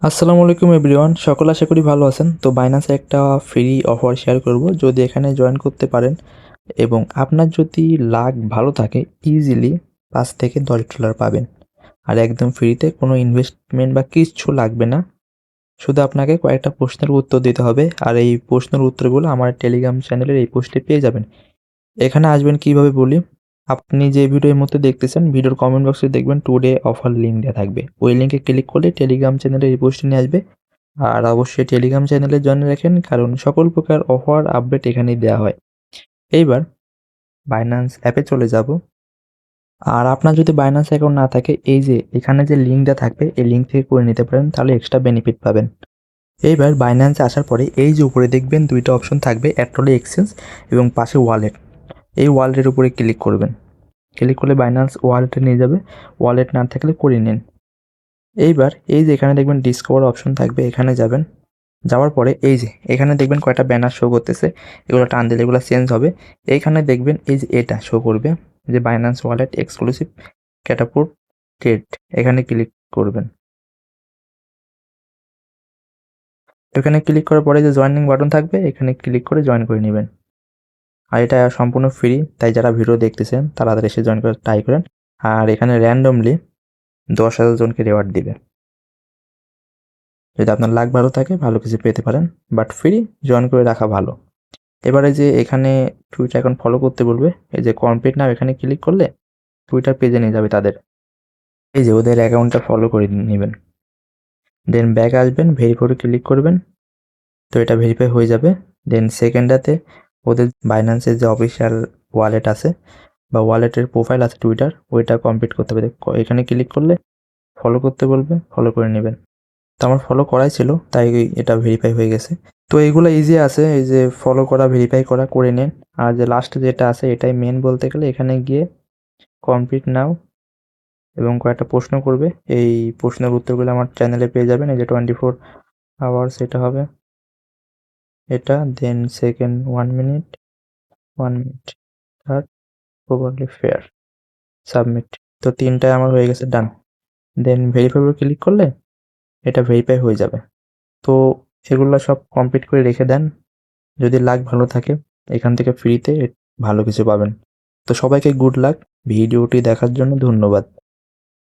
আসসালামু আলাইকুম এভরিওয়ান, সকল আশা করি ভালো আছেন। তো বাইন্যান্সে একটা ফ্রি অফার শেয়ার করব, যদি এখানে জয়েন করতে পারেন এবং আপনার যদি লাক ভালো থাকে ইজিলি $5 থেকে $10 পাবেন। আর একদম ফ্রিতে, কোনো ইনভেস্টমেন্ট বা কিচ্ছু লাগবে না। শুধু আপনাকে কয়েকটা প্রশ্নের উত্তর দিতে হবে, আর এই প্রশ্নের উত্তরগুলো আমার টেলিগ্রাম চ্যানেলের এই পোস্টে পেয়ে যাবেন। এখানে আসবেন কিভাবে বলি। আপনি যে ভিডিওর মধ্যে দেখতেছেন, ভিডিওর কমেন্ট বক্সে দেখবেন টুডে অফার লিঙ্ক দেওয়া থাকবে। ওই লিঙ্কে ক্লিক করলে টেলিগ্রাম চ্যানেলের এই পোস্টে নিয়ে আসবে। আর অবশ্যই টেলিগ্রাম চ্যানেলে জয়েন রাখেন, কারণ সকল প্রকার অফার আপডেট এখানেই দেওয়া হয়। এইবার বাইন্যান্স অ্যাপে চলে যাব। আর আপনার যদি বাইন্যান্স অ্যাকাউন্ট না থাকে, এই যে এখানে যে লিঙ্কটা থাকবে এই লিঙ্ক থেকে করে নিতে পারেন, তাহলে এক্সট্রা বেনিফিট পাবেন। এইবার বাইন্যান্সে আসার পরে এই যে উপরে দেখবেন দুইটা অপশন থাকবে, অ্যাট্রলি এক্সচেঞ্জ এবং পাশে ওয়ালেট। এই ওয়ালেটের উপরে ক্লিক করবেন। ক্লিক করলে বাইন্যান্স ওয়ালেটে নিয়ে যাবে। ওয়ালেট না থাকলে করে নিন। এইবার এই যে এখানে দেখবেন ডিসকভার অপশন থাকবে, এখানে যাবেন। যাওয়ার পরে এই যে এখানে দেখবেন কয়টা ব্যানার শো করতেছে, এগুলো টান দিলে এগুলো চেঞ্জ হবে। এইখানে দেখবেন এই যে এটা শো করবে যে বাইন্যান্স ওয়ালেট এক্সক্লুসিভ ক্যাটাপুট ট্রেড, এখানে ক্লিক করবেন। এখানে ক্লিক করার পরে যে জয়েনিং বাটন থাকবে, এখানে ক্লিক করে জয়েন করে নেবেন। আর এটা সম্পূর্ণ ফ্রি, তাই যারা ভিডিও দেখতেছেন তারা এসে জয়েন করে ট্রাই করেন। আর এখানে র্যান্ডমলি 10,000 জনকে রেওয়ার্ড দিবে। যদি আপনার লাক ভালো থাকে ভালো কিছু পেতে পারেন, বাট ফ্রি, জয়েন করে রাখা ভালো। এবারে যে এখানে টুইটার অ্যাকাউন্ট ফলো করতে বলবে, এই যে কমপ্লিট নাও এখানে ক্লিক করলে টুইটার পেজে নিয়ে যাবে তাদের। এই যে ওদের অ্যাকাউন্টটা ফলো করে নেবেন। দেন ব্যাক আসবেন, ভেরিফাইতে ক্লিক করবেন। তো এটা ভেরিফাই হয়ে যাবে। দেন সেকেন্ডটাতে ওদের বাইন্যান্সের যে অফিসিয়াল ওয়ালেট আছে বা ওয়ালেটের প্রোফাইল আছে টুইটার, ওইটা কমপ্লিট করতে হবে। এখানে ক্লিক করলে ফলো করতে বলবে, ফলো করে নেবেন। তো আমার ফলো করাই ছিল, তাই এটা ভেরিফাই হয়ে গেছে। তো এইগুলো ইজি আছে, এই যে ফলো করা, ভেরিফাই করা, করে নিন। আর যে লাস্টে যেটা আছে এটাই মেন বলতে গেলে, এখানে গিয়ে কমপ্লিট নাও এবং কয়েকটা প্রশ্ন করবে। এই প্রশ্নের উত্তরগুলো আমার চ্যানেলে পেয়ে যাবেন। এই যে 24 আওয়ার্স এটা হবে, এটা then second 1 minute, 1 minute, third probably fair, submit. তো তিনটায় আমার হয়ে গেছে, ডান। দেন ভেরিফাই উপর ক্লিক করলে এটা ভেরিফাই হয়ে যাবে। তো এগুলো সব কমপ্লিট করে রেখে দেন। যদি লাক ভালো থাকে এখান থেকে ফ্রিতে ভালো কিছু পাবেন। তো সবাইকে গুড লাক। ভিডিওটি দেখার জন্য ধন্যবাদ।